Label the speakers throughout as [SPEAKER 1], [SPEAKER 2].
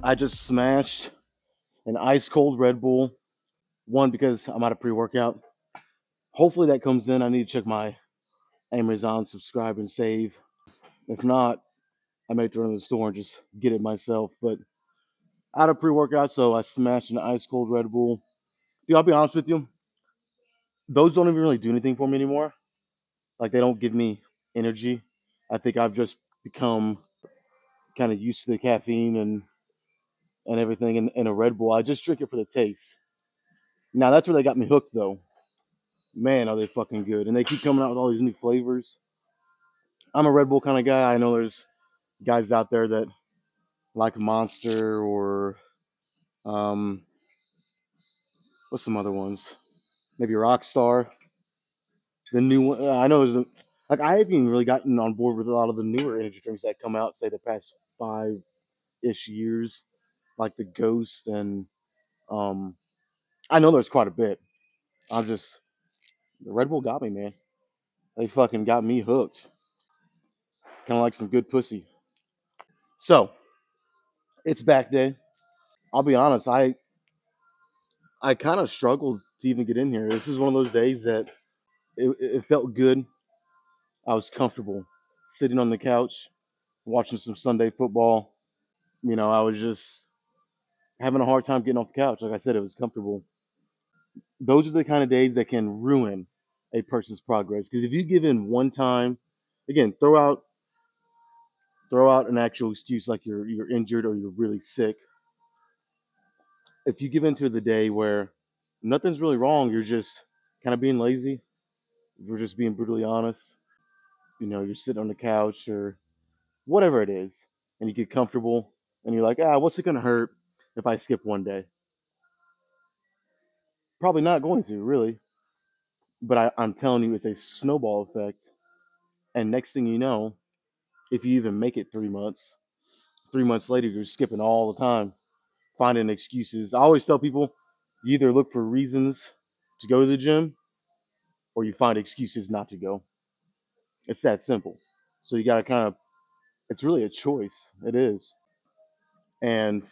[SPEAKER 1] I just smashed an ice cold Red Bull. One, because I'm out of pre workout. Hopefully that comes in. I need to check my Amazon subscribe and save. If not, I may have to run to the store and just get it myself. But out of pre workout, so I smashed an ice cold Red Bull. Dude, I'll be honest with you, those don't even really do anything for me anymore. Like, they don't give me energy. I think I've just become kind of used to the caffeine and everything in a Red Bull. I just drink it for the taste. Now, that's where they got me hooked, though. Man, are they fucking good. And they keep coming out with all these new flavors. I'm a Red Bull kind of guy. I know there's guys out there that like Monster or um, what's some other ones? Maybe Rockstar. The new one. I know there's like I haven't even really gotten on board with a lot of the newer energy drinks that come out, say the past 5-ish years, like the Ghost and um, I know there's quite a bit. I'm just the Red Bull got me, man. They fucking got me hooked. Kind of like some good pussy. So it's back day. I'll be honest. I kind of struggled to even get in here. This is one of those days that it felt good. I was comfortable sitting on the couch watching some Sunday football. I was just having a hard time getting off the couch. Like I said, it was comfortable. Those are the kind of days that can ruin a person's progress. Because if you give in one time, again, throw out an actual excuse like you're injured or you're really sick. If you give into the day where nothing's really wrong, you're just kind of being lazy. We're just being brutally honest. You're sitting on the couch or whatever it is, and you get comfortable, and you're like, what's it gonna hurt if I skip one day? Probably not going to, really. But I'm telling you, it's a snowball effect. And next thing you know, if you even make it 3 months, 3 months later, you're skipping all the time, finding excuses. I always tell people, you either look for reasons to go to the gym or you find excuses not to go. It's that simple. So you got to it's really a choice. It is. And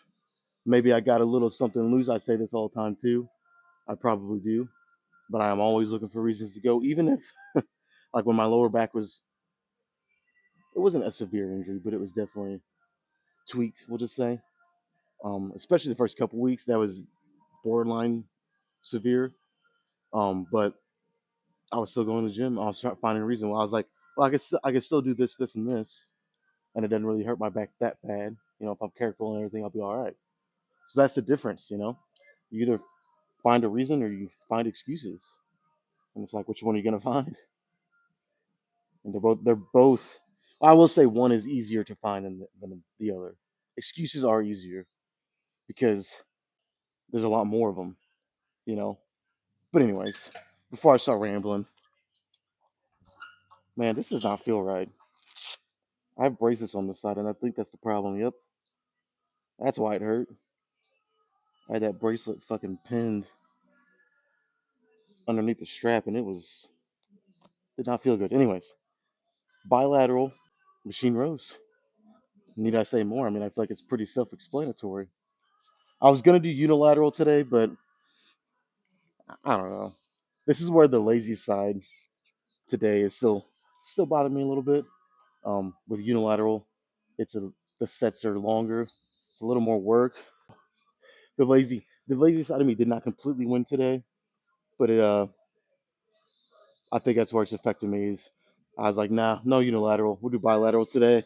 [SPEAKER 1] maybe I got a little something loose. I say this all the time too. I probably do. But I am always looking for reasons to go, even if, like when my lower back it wasn't a severe injury, but it was definitely tweaked, we'll just say. Especially the first couple weeks, that was borderline severe. But I was still going to the gym. I was finding a reason why I was like, well, I could still do this, this, and this, and it doesn't really hurt my back that bad. If I'm careful and everything, I'll be all right. So that's the difference. You either find a reason or you find excuses, and it's like, which one are you gonna find? And they're both. I will say one is easier to find than the other. Excuses are easier because there's a lot more of them. You know. But anyways, before I start rambling, man, this does not feel right. I have braces on the side, and I think that's the problem. Yep, that's why it hurt. I had that bracelet fucking pinned underneath the strap, and it was did not feel good. Anyways, bilateral machine rose. Need I say more? I mean, I feel like it's pretty self-explanatory. I was gonna do unilateral today, but I don't know. This is where the lazy side today is still bothering me a little bit. With unilateral, the sets are longer. It's a little more work. The lazy side of me did not completely win today, but I think that's where it's affecting me. Is I was like, nah, no unilateral. We'll do bilateral today.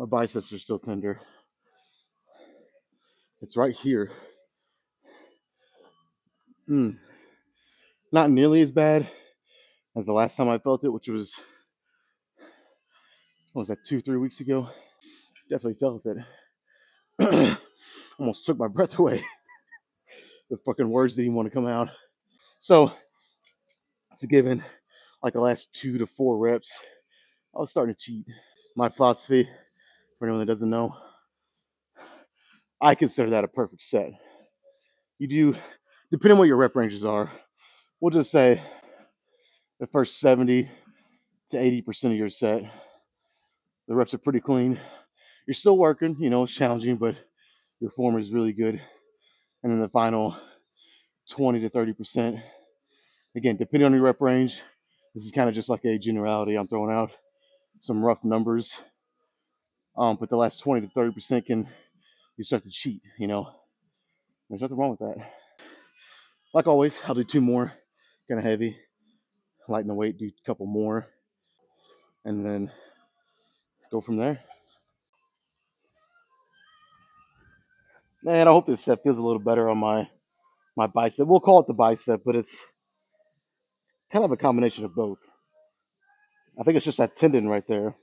[SPEAKER 1] My biceps are still tender. It's right here. Mm. Not nearly as bad as the last time I felt it, which was, what was that, 2, 3 weeks ago? Definitely felt it. Almost took my breath away. The fucking words didn't even want to come out. So, to give in like the last 2 to 4 reps, I was starting to cheat. My philosophy, for anyone that doesn't know, I consider that a perfect set. You do, depending on what your rep ranges are, we'll just say the first 70 to 80% of your set, the reps are pretty clean. You're still working, it's challenging, but your form is really good. And then the final 20 to 30%, again, depending on your rep range, this is kind of just like a generality. I'm throwing out some rough numbers. But the last 20 to 30% you start to cheat, There's nothing wrong with that. Like always, I'll do 2 more, kind of heavy, lighten the weight, do a couple more, and then go from there. Man, I hope this set feels a little better on my bicep. We'll call it the bicep, but it's kind of a combination of both. I think it's just that tendon right there,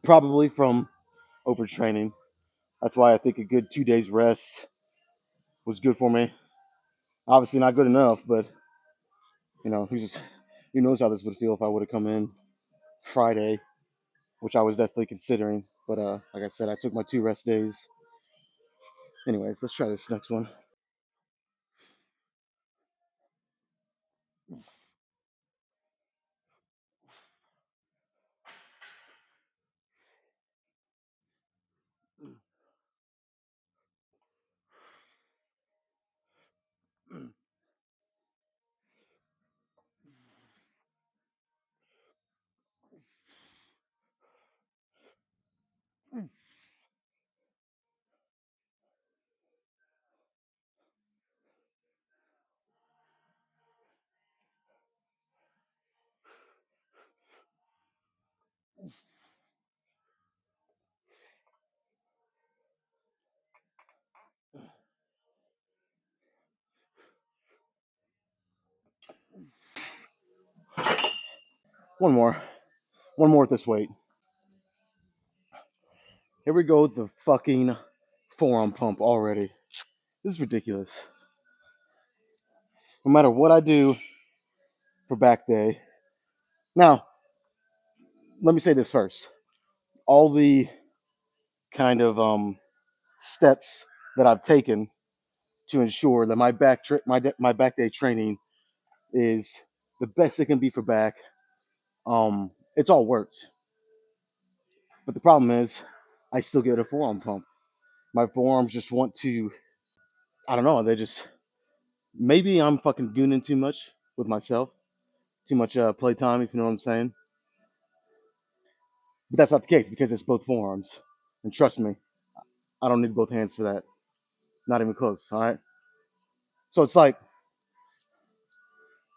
[SPEAKER 1] probably from overtraining. That's why I think a good 2 days rest was good for me. Obviously not good enough, but who knows how this would feel if I would have come in Friday, which I was definitely considering. But like I said, I took my 2 rest days. Anyways, let's try this next one. One more. One more with this weight. Here we go with the fucking forearm pump already. This is ridiculous. No matter what I do for back day. Now, let me say this first. All the kind of steps that I've taken to ensure that my back day training is the best it can be for back. It's all worked, but the problem is I still get a forearm pump. My forearms just want to. I don't know. They just maybe I'm fucking gooning too much with myself, too much playtime, if you know what I'm saying. But that's not the case because it's both forearms, and trust me, I don't need both hands for that. Not even close. All right. So it's like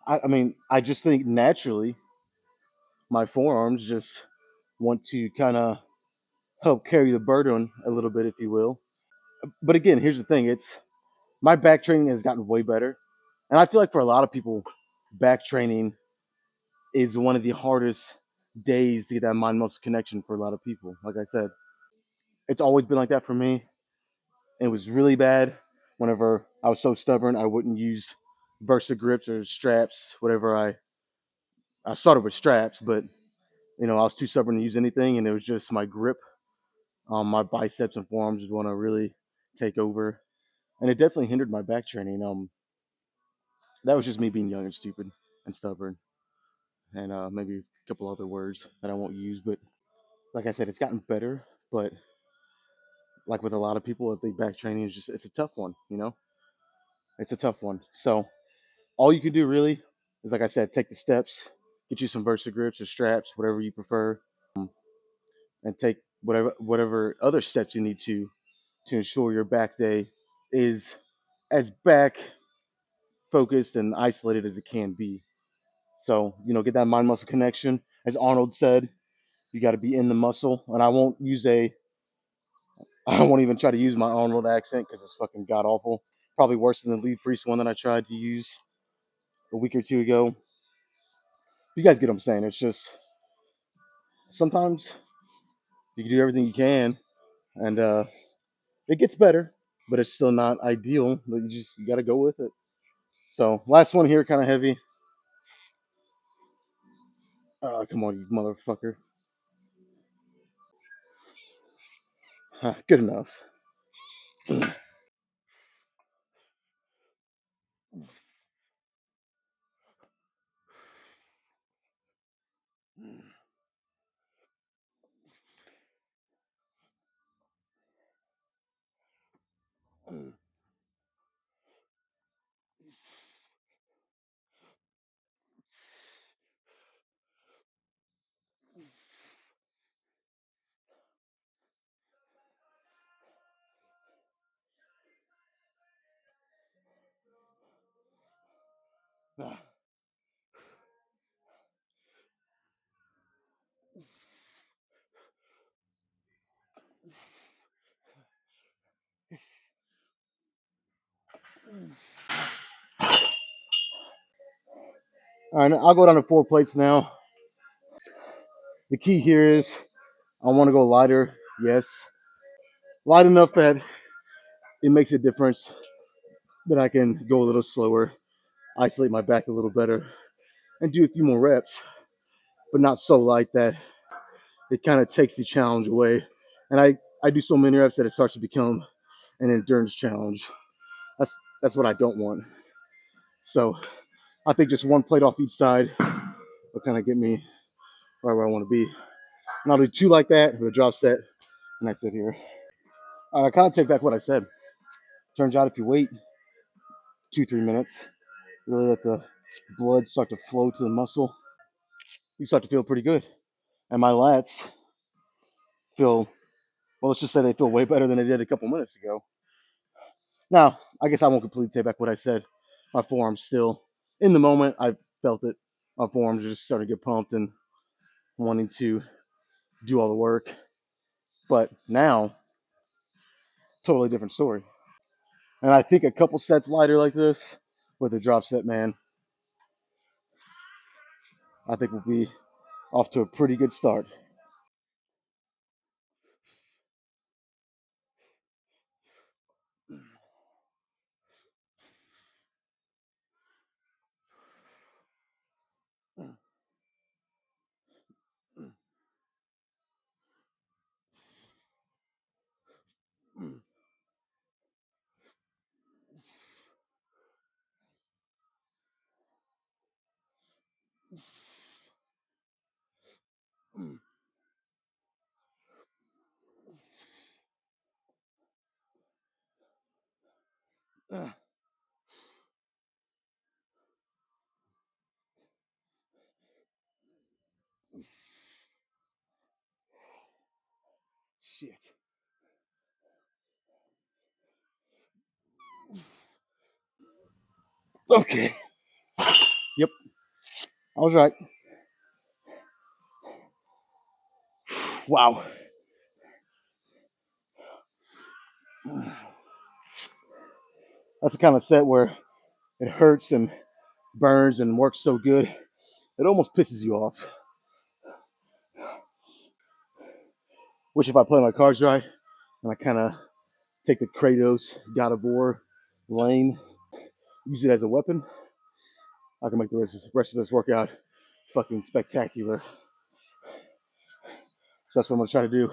[SPEAKER 1] I mean, I just think naturally my forearms just want to kind of help carry the burden a little bit, if you will. But again, here's the thing: it's my back training has gotten way better, and I feel like for a lot of people, back training is one of the hardest days to get that mind muscle connection for a lot of people. Like I said, it's always been like that for me. It was really bad whenever I was so stubborn I wouldn't use Versa grips or straps, whatever I started with straps, but I was too stubborn to use anything, and it was just my grip, my biceps and forearms would want to really take over, and it definitely hindered my back training. That was just me being young and stupid and stubborn, and maybe a couple other words that I won't use. But like I said, it's gotten better, but like with a lot of people, I think back training is just it's a tough one. It's a tough one. So all you can do really is, like I said, take the steps, get you some Versa grips or straps, whatever you prefer, and take whatever other steps you need to ensure your back day is as back focused and isolated as it can be. So, get that mind muscle connection. As Arnold said, You got to be in the muscle, and I won't even try to use my Arnold accent because it's fucking god awful. Probably worse than the Lee Priest one that I tried to use a week or two ago. You guys get what I'm saying? It's just sometimes you can do everything you can, and it gets better, but it's still not ideal. But you got to go with it. So last one here, kind of heavy. Come on, you motherfucker. Good enough. All right, I'll go down to 4 plates now. The key here is I want to go lighter, yes. Light enough that it makes a difference that I can go a little slower, isolate my back a little better, and do a few more reps, but not so light that it kind of takes the challenge away. And I do so many reps that it starts to become an endurance challenge. That's that's what I don't want. So I think just 1 plate off each side will kind of get me right where I want to be. And I'll do 2 like that with a drop set, and that's it here. I kind of take back what I said. Turns out if you wait 2-3 minutes, really let the blood start to flow to the muscle, you start to feel pretty good. And my lats feel, well, let's just say they feel way better than they did a couple minutes ago. Now, I guess I won't completely take back what I said. My forearms still, in the moment, I felt it. My forearms are just starting to get pumped and wanting to do all the work. But now, totally different story. And I think a couple sets lighter like this with a drop set, man, I think we'll be off to a pretty good start. Shit. Okay. Yep, I was right. Wow. That's the kind of set where it hurts and burns and works so good, it almost pisses you off. Wish if I play my cards right and I kind of take the Kratos God of War lane, use it as a weapon, I can make the rest of this workout fucking spectacular. So that's what I'm gonna try to do.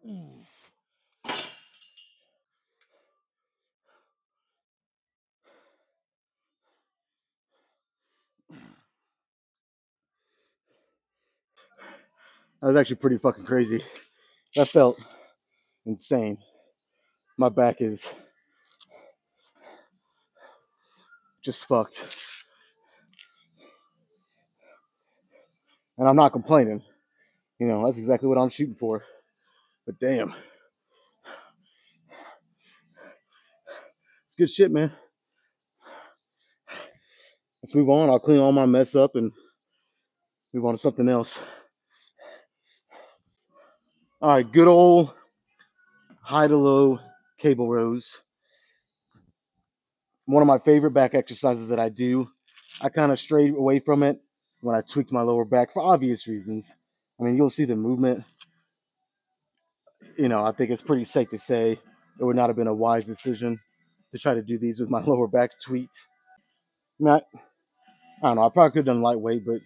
[SPEAKER 1] That was actually pretty fucking crazy. That felt insane. My back is just fucked. And I'm not complaining. You know, that's exactly what I'm shooting for. But damn, it's good shit, man. Let's move on. I'll clean all my mess up and move on to something else. All right, good old high to low cable rows. One of my favorite back exercises that I do. I kind of strayed away from it when I tweaked my lower back for obvious reasons. I mean, you'll see the movement. You know, I think it's pretty safe to say it would not have been a wise decision to try to do these with my lower back tweaked. Not, I don't know. I probably could have done lightweight, but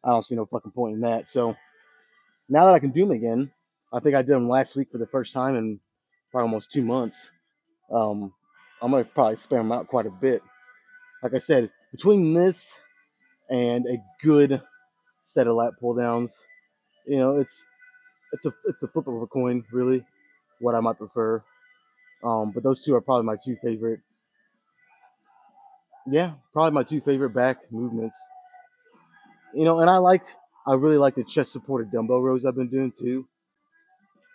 [SPEAKER 1] I don't see no fucking point in that. So now that I can do them again, I think I did them last week for the first time in probably almost 2 months. Um, I'm gonna probably spam them out quite a bit. Like I said, between this and a good set of lat pull downs, you know, it's the flip of a coin, really, what I might prefer. But those two are probably my two favorite. Yeah, probably my two favorite back movements. You know, and I really like the chest supported dumbbell rows I've been doing too.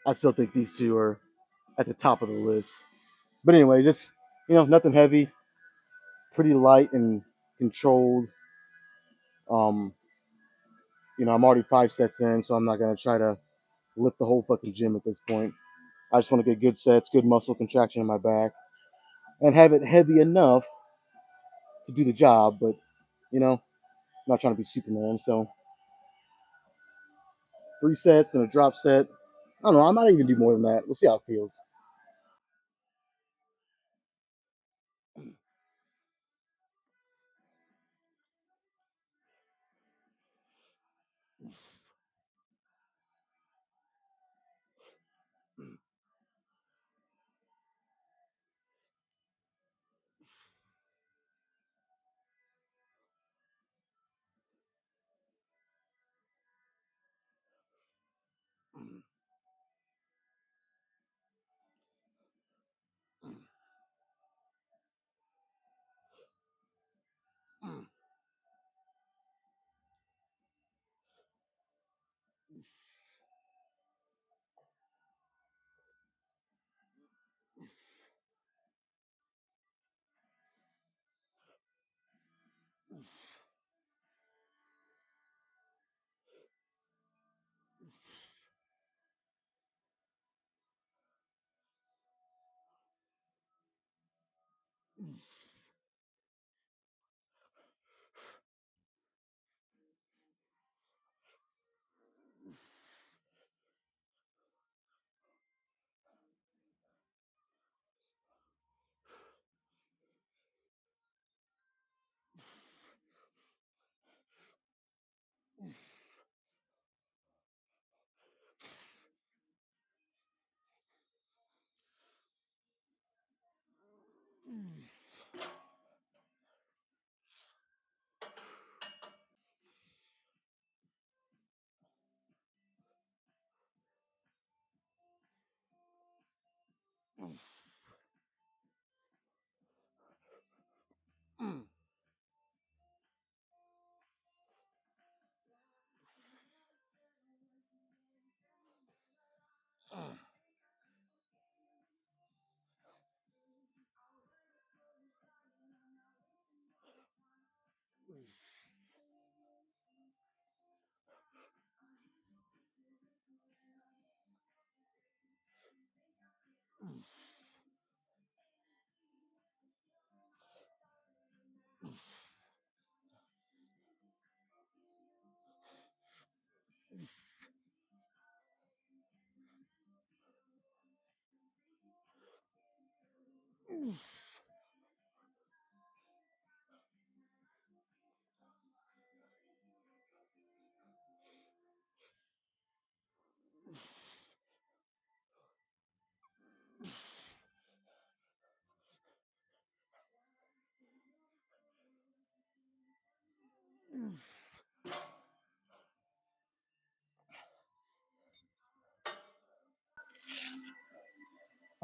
[SPEAKER 1] I still think these two are at the top of the list. But anyways, it's nothing heavy, pretty light and controlled. Um, I'm already 5 sets in, so I'm not gonna try to lift the whole fucking gym at this point. I just want to get good sets, good muscle contraction in my back, and have it heavy enough to do the job. But I'm not trying to be Superman. So 3 sets and a drop set. I don't know. I might even do more than that. We'll see how it feels.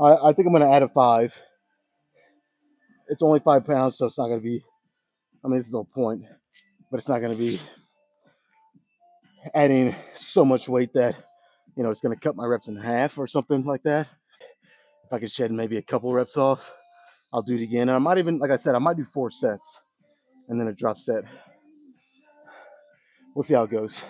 [SPEAKER 1] I think I'm gonna add a five. It's only 5 pounds, so it's not gonna be. I mean, there's no point, but it's not gonna be adding so much weight that it's gonna cut my reps in half or something like that. If I can shed maybe a couple reps off, I'll do it again. And I might even, like I said, I might do 4 sets and then a drop set. We'll see how it goes.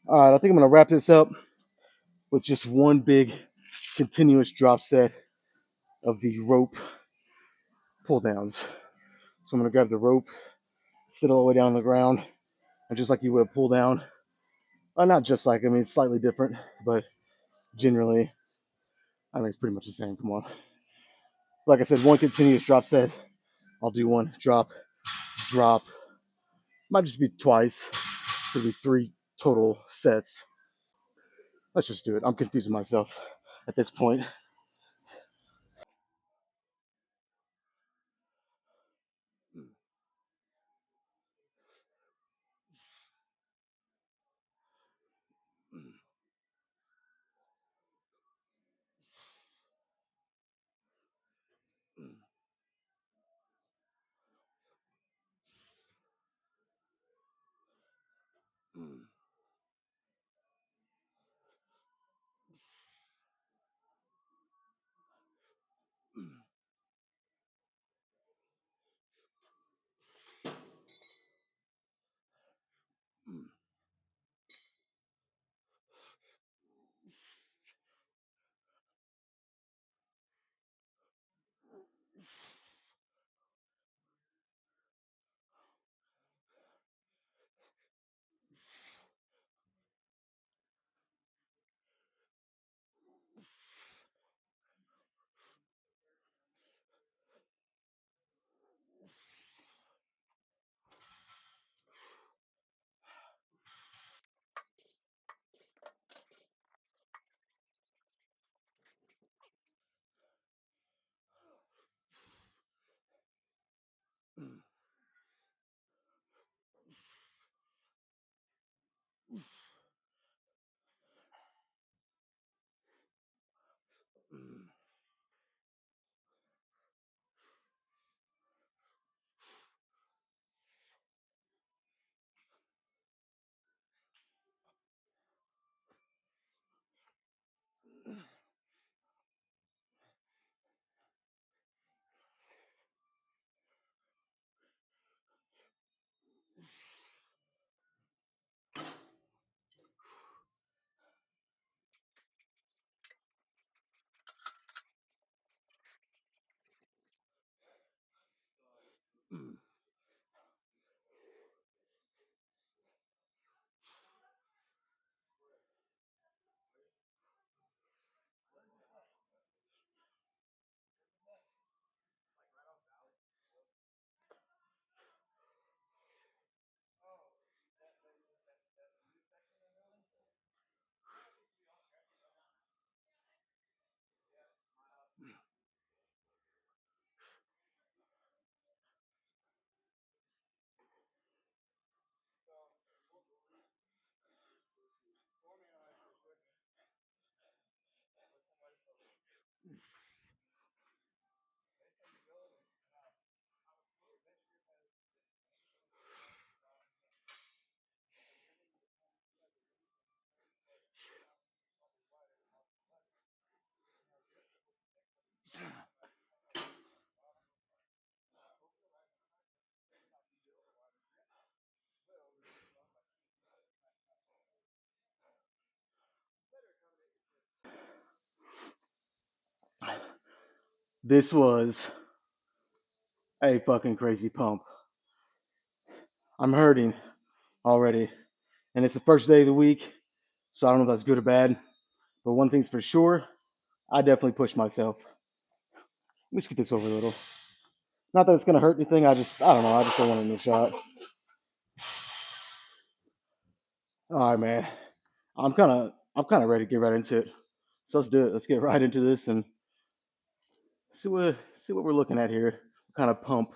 [SPEAKER 1] All right, I think I'm gonna wrap this up with just one big continuous drop set of the rope pull downs. So I'm gonna grab the rope, sit all the way down on the ground, and just like you would a pull down, not just like, I mean, it's slightly different, but generally, I mean, it's pretty much the same. Come on. Like I said, one continuous drop set. I'll do one drop, drop. Might just be twice. So it'll be 3 total sets. Let's just do it. I'm confusing myself at this point. This was a fucking crazy pump. I'm hurting already, and it's the first day of the week, so I don't know if that's good or bad. But one thing's for sure, I definitely pushed myself. Let me scoot this over a little. Not that it's gonna hurt anything. I don't know. I just don't want a new shot. All right, man. I'm kind of ready to get right into it. So let's do it. Let's get right into this and see what we're looking at here. What kind of pump?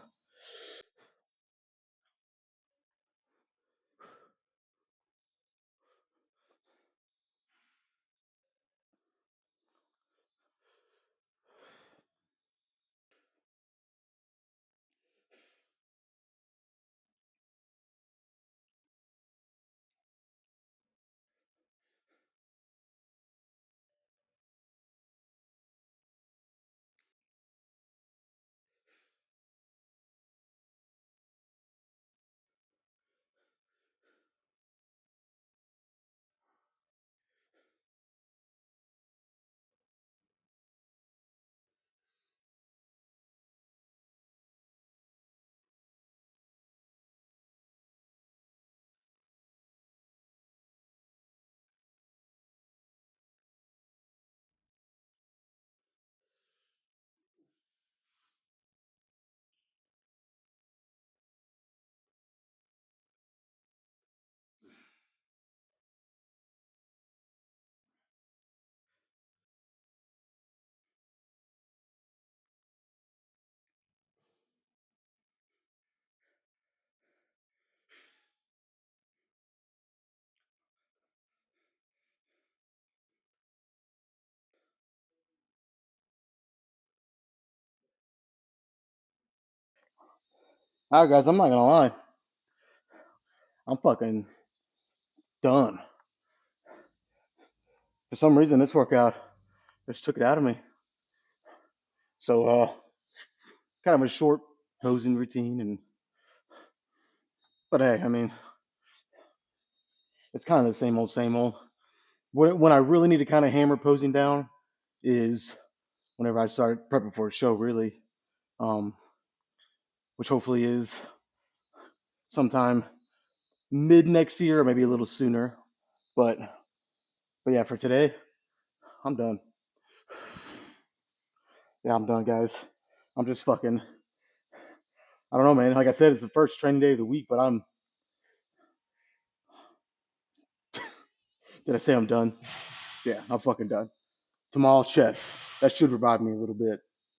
[SPEAKER 1] All right, guys. I'm not gonna lie. I'm fucking done. For some reason, this workout just took it out of me. So, kind of a short posing routine, and but hey, I mean, it's kind of the same old, same old. When I really need to kind of hammer posing down is whenever I start prepping for a show, really, um, which hopefully is sometime mid next year or maybe a little sooner. But but yeah, for today, I'm done. Yeah, I'm done, guys. I'm just fucking. I don't know, man. Like I said, it's the first training day of the week, but I'm. Did I say I'm done? Yeah, I'm fucking done. Tomorrow, chest. That should revive me a little bit.